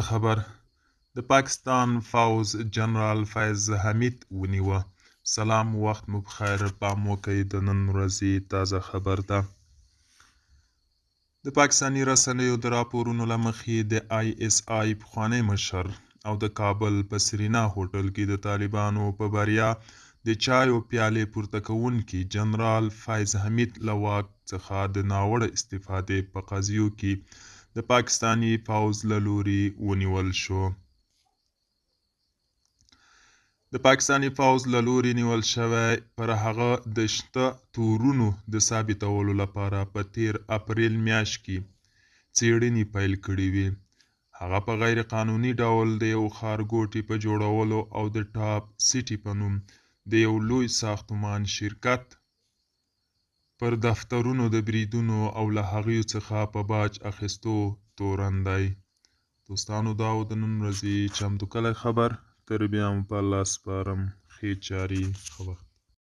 خبر د پاکستان پوځ جنرال فیض حمید ونیوه. سلام، وخت مو بخیر. پام وکړئ د نن ورځې تازه خبر ده. د پاکستاني رسنیو د راپورونو له مخې د ISI پخوانی مشر او د کابل په سرینا هوټل کې د طالبانو په بریا د چایو پیالې پورته کوونکي جنرال فیض حمید له واک څخه د ناوړه استفادې په قضیو کې د پاکستاني پوځ له لوري ونیول شو. د پاکستاني پوځ له لوري نیول شوی پر هغه د شته تورونو د ثابتولو لپاره په تیر اپریل میاشت کې څېړنې پیل کړې وې. هغه په غیر قانوني ډول د یو ښارګوټي په جوړولو او د ټاپ سیټي په نوم د یو لوی ساختمان شرکت پر دفترونو د بریدونو او له هغوی څخه په باج اخیستو تورن دی. دوستانو، دا و د نن ورځې چمتو کلی خبر. تر بیا مو په الله سپارم. ښې چارې، ښه وخت.